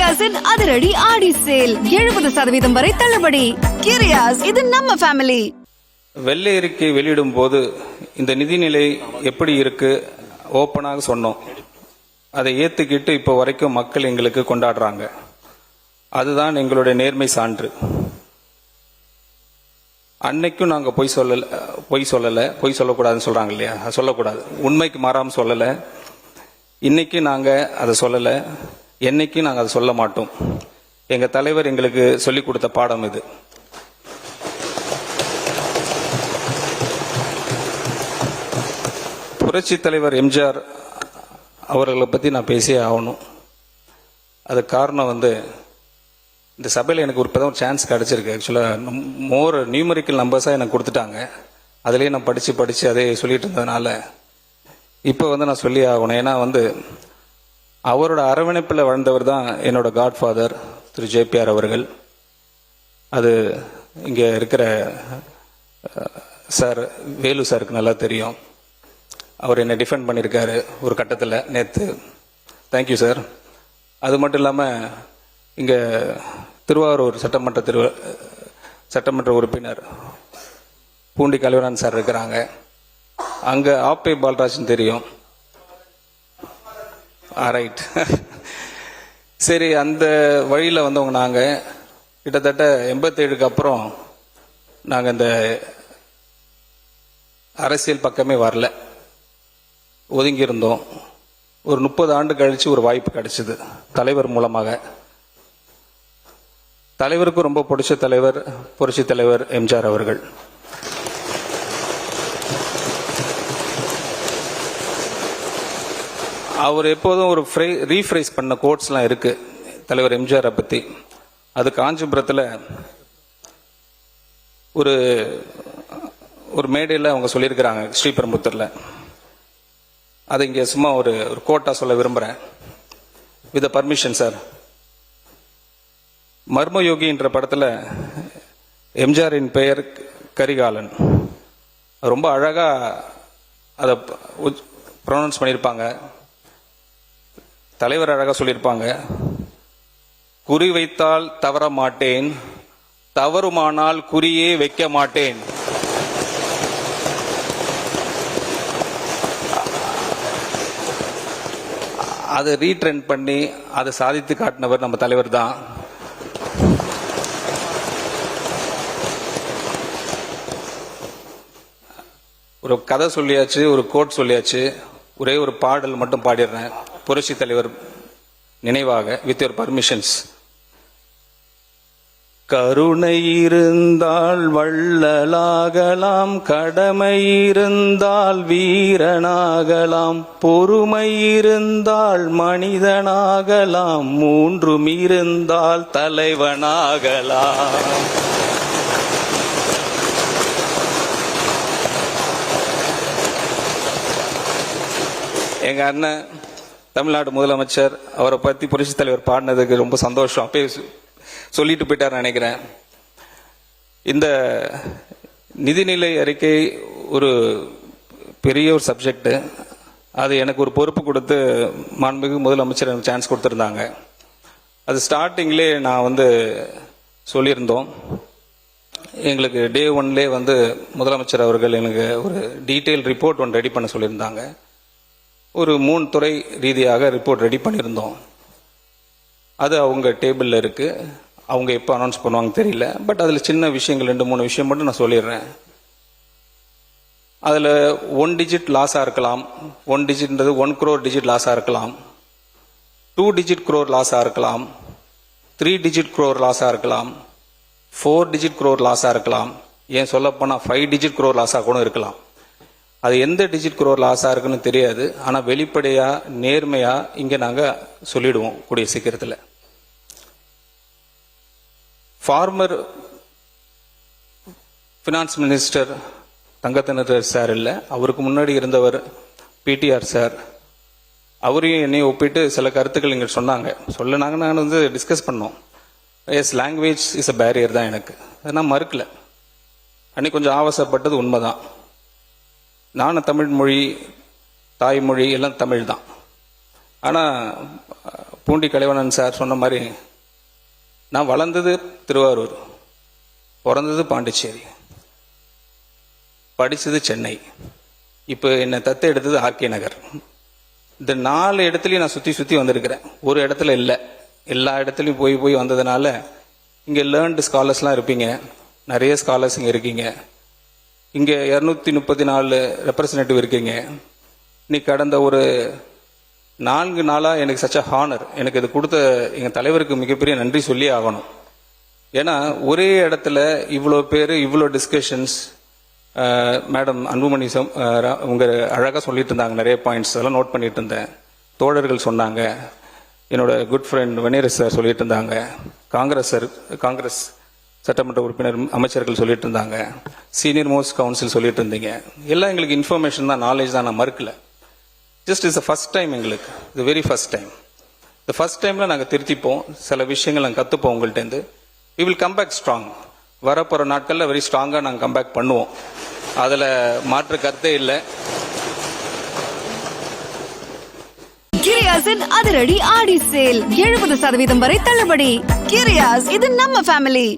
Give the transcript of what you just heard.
கிரியாஸின் அதிரடி ஆடி சேல் 70% வரை தள்ளுபடி. கிரியாஸ், இது நம்ம ஃபேமிலி. வெள்ளை அறிக்கை வெளியிடும் போது இந்த நிதிநிலை எப்படி இருக்கு ஓப்பனாக சொன்னோம். அதை ஏத்துக்கிட்டு இப்போ வரைக்கும் மக்கள் எங்களுக்கு கொண்டாடுறாங்க. அதுதான் எங்களுடைய நேர்மை சான்று. அன்னைக்கும் நாங்க பொய் சொல்லக்கூடாதுன்னு சொல்றாங்க இல்லையா, சொல்லக்கூடாது, உண்மைக்கு மாறாம சொல்லல. இன்னைக்கு நாங்க அதை சொல்லல, என்னைக்கும் நாங்க அதை சொல்ல மாட்டோம். எங்க தலைவர் எங்களுக்கு சொல்லிக் கொடுத்த பாடம் இது. புரட்சி தலைவர் எம்ஜிஆர் அவர்களை பத்தி நான் பேசியே ஆகணும். அது காரணம் இந்த சபையில் எனக்கு இப்போதான் ஒரு சான்ஸ் கிடைச்சிருக்கு. ஆக்சுவலாக மோர் நியூமரிக்கல் நம்பர்ஸாக எனக்கு கொடுத்துட்டாங்க. அதுலேயே நான் படித்து அதே சொல்லிட்டு இருந்ததுனால இப்போ நான் சொல்லி ஆகணும். ஏன்னா அவரோட அரவணைப்பில் வாழ்ந்தவர் தான் என்னோட காட்ஃபாதர் திரு ஜேபிஆர் அவர்கள். அது இங்கே இருக்கிற சார் வேலு சாருக்கு நல்லா தெரியும். அவர் என்னை டிஃபெண்ட் பண்ணியிருக்காரு ஒரு கட்டத்தில் நேற்று. Thank you sir. அது மட்டும் இல்லாமல் இங்கே திருவாரூர் சட்டமன்ற உறுப்பினர் பூண்டி கல்வரான் சார் இருக்கிறாங்க. அங்கே ஆப்பே பால்ராஜன் தெரியும். ரைட். சரி, அந்த வழியில் வந்தவங்க நாங்கள் கிட்டத்தட்ட 87க்கு அப்புறம் நாங்கள் இந்த அரசியல் பக்கமே வரல, ஒதுங்கி இருந்தோம். ஒரு 30 ஆண்டு கழிச்சு ஒரு வாய்ப்பு கிடைச்சது தலைவர் மூலமாக. தலைவருக்கு ரொம்ப பிடிச்ச தலைவர் புரட்சி தலைவர் எம்ஜிஆர் அவர்கள். அவர் எப்போதும் ஒரு ரீஃப்ரைஸ் பண்ண கோட்ஸ்லாம் இருக்கு தலைவர் எம்ஜிஆரை பத்தி. அது காஞ்சிபுரத்தில் ஒரு மேடையில் அவங்க சொல்லியிருக்கிறாங்க, ஸ்ரீபெரும்புத்தூர்ல. அது இங்கே சும்மா ஒரு கோட்டா சொல்ல விரும்புகிறேன், வித் பர்மிஷன் சார். மர்மயோகி என்ற படத்தில் எம்ஜிஆரின் பெயர் கரிகாலன். ரொம்ப அழகா அதை ப்ரொனவுன்ஸ் பண்ணியிருப்பாங்க. தலைவர் அழகா சொல்லியிருப்பாங்க, குறி வைத்தால் தவற மாட்டேன், தவறுமானால் குறியே வைக்க மாட்டேன். அதை ரீட்ரெண்ட் பண்ணி அதை சாதித்து காட்டினவர் நம்ம தலைவர் தான். ஒரு கதை சொல்லியாச்சு, ஒரு கோட் சொல்லியாச்சு. ஒரே ஒரு பாடல் மட்டும் பாடிடுறேன் புரட்சி தலைவர் நினைவாக, வித் யுவர் பர்மிஷன்ஸ். கருணை இருந்தால் வள்ளலாகலாம், கடமை இருந்தால் வீரனாகலாம், பொறுமை இருந்தால் மனிதனாகலாம், மூன்றும் இருந்தால் தலைவனாகலாம். எங்க அண்ணன் தமிழ்நாடு முதலமைச்சர் அவரை பத்தி புரட்சி தலைவர் பாடினதுக்கு ரொம்ப சந்தோஷம். அப்பயே சொல்லிட்டு போயிட்டார் நினைக்கிறேன். இந்த நிதிநிலை அறிக்கை ஒரு பெரிய ஒரு சப்ஜெக்ட். அது எனக்கு ஒரு பொறுப்பு கொடுத்து மாண்புமிகு முதலமைச்சர் எனக்கு சான்ஸ் கொடுத்துருந்தாங்க. அது ஸ்டார்டிங்லே நான் சொல்லியிருந்தோம். எங்களுக்கு டே 1லே முதலமைச்சர் அவர்கள் எனக்கு ஒரு டீட்டெயில் ரிப்போர்ட் ஒன்று ரெடி பண்ண சொல்லியிருந்தாங்க. ஒரு 3 துறை ரீதியாக ரிப்போர்ட் ரெடி பண்ணியிருந்தோம். அது அவங்க டேபிளில் இருக்கு. அவங்க எப்போ அனௌன்ஸ் பண்ணுவாங்க தெரியல. பட் அதில் சின்ன விஷயங்கள் 2-3 விஷயம் மட்டும் நான் சொல்லிடுறேன். அதில் 1 டிஜிட் லாஸாக இருக்கலாம். 1 டிஜிட்ன்றது 1 crore டிஜிட் லாஸாக இருக்கலாம். 2 டிஜிட் crore லாஸாக இருக்கலாம். 3 டிஜிட் crore லாஸாக இருக்கலாம். 4 டிஜிட் crore லாஸாக இருக்கலாம். ஏன் சொல்லப்போனால் 5 டிஜிட் crore லாஸாக கூட இருக்கலாம். அது எந்த டிஜிட் crore லாஸாக இருக்குன்னு தெரியாது. ஆனால் வெளிப்படையாக நேர்மையாக இங்கே நாங்கள் சொல்லிடுவோம் கூடிய சீக்கிரத்தில். ஃபார்மர் ஃபினான்ஸ் மினிஸ்டர் தங்கத்தினர் சார் இல்லை, அவருக்கு முன்னாடி இருந்தவர் பிடிஆர் சார். அவரையும் என்னையும் ஒப்பிட்டு சில கருத்துக்கள் இங்கே சொன்னாங்க. நாங்கள் டிஸ்கஸ் பண்ணோம். Yes, language is a barrier தான் எனக்கு, அதை நான் மறுக்கல. அன்னைக்கு கொஞ்சம் ஆவசப்பட்டது உண்மைதான். நானும் தமிழ் மொழி, தாய்மொழி எல்லாம் தமிழ் தான். ஆனால் பூண்டி கலைவணன் சார் சொன்ன மாதிரி நான் வளர்ந்தது திருவாரூர், பிறந்தது பாண்டிச்சேரி, படித்தது சென்னை, இப்போ என்னை தத்து எடுத்தது ஆர்கே நகர். இந்த 4 இடத்துலையும் நான் சுற்றி சுற்றி வந்திருக்கிறேன். ஒரு இடத்துல இல்லை, எல்லா இடத்துலையும் போய் போய் வந்ததுனால இங்கே லேர்ன்டு ஸ்காலர்ஸ்லாம் இருப்பீங்க, நிறைய ஸ்காலர்ஸ் இங்கே இருக்கீங்க. இங்கே 234 ரெப்ரசன்டேட்டிவ் இருக்கீங்க. இன்னைக்கு கடந்த ஒரு 4 நாளாக எனக்கு சச்ச ஹானர். எனக்கு இது கொடுத்த எங்கள் தலைவருக்கு மிகப்பெரிய நன்றி சொல்லி ஆகணும். ஏன்னா ஒரே இடத்துல இவ்வளோ பேர், இவ்வளோ டிஸ்கஷன்ஸ். மேடம் அன்புமணி உங்க அழகாக சொல்லிட்டு இருந்தாங்க, நிறைய பாயிண்ட்ஸ் அதெல்லாம் நோட் பண்ணிட்டு இருந்தேன். தோழர்கள் சொன்னாங்க, என்னோட குட் ஃப்ரெண்ட் வெனேரஸ் சார் சொல்லிட்டு இருந்தாங்க, காங்கிரஸ் சட்டமன்ற உறுப்பினர் அமைச்சர்கள் சொல்லிட்டு இருந்தாங்க, சீனியர் மோஸ்ட் கவுன்சில் சொல்லிட்டு இருந்தீங்க. எல்லாம் எங்களுக்கு இன்ஃபர்மேஷன் தான், நாலேஜ் தான், நான் மறுக்கல. ஜஸ்ட் இஸ் ஃபர்ஸ்ட் டைம், எங்களுக்கு இது வெரி ஃபர்ஸ்ட் டைம். இந்த ஃபர்ஸ்ட் டைமில் நாங்கள் திருத்திப்போம், சில விஷயங்கள் நாங்கள் கற்றுப்போம் உங்கள்கிட்டருந்து. We will come back strong. வரப்போகிற நாட்களில் வெரி ஸ்ட்ராங்காக நாங்கள் கம்பேக் பண்ணுவோம், அதில் மாற்று கருத்தே இல்லை. கிரியாஸின் அதிரடி ஆடி சேல் 70% வரை தள்ளுபடி. கிரியாஸ், இது நம்ம ஃபேமிலி.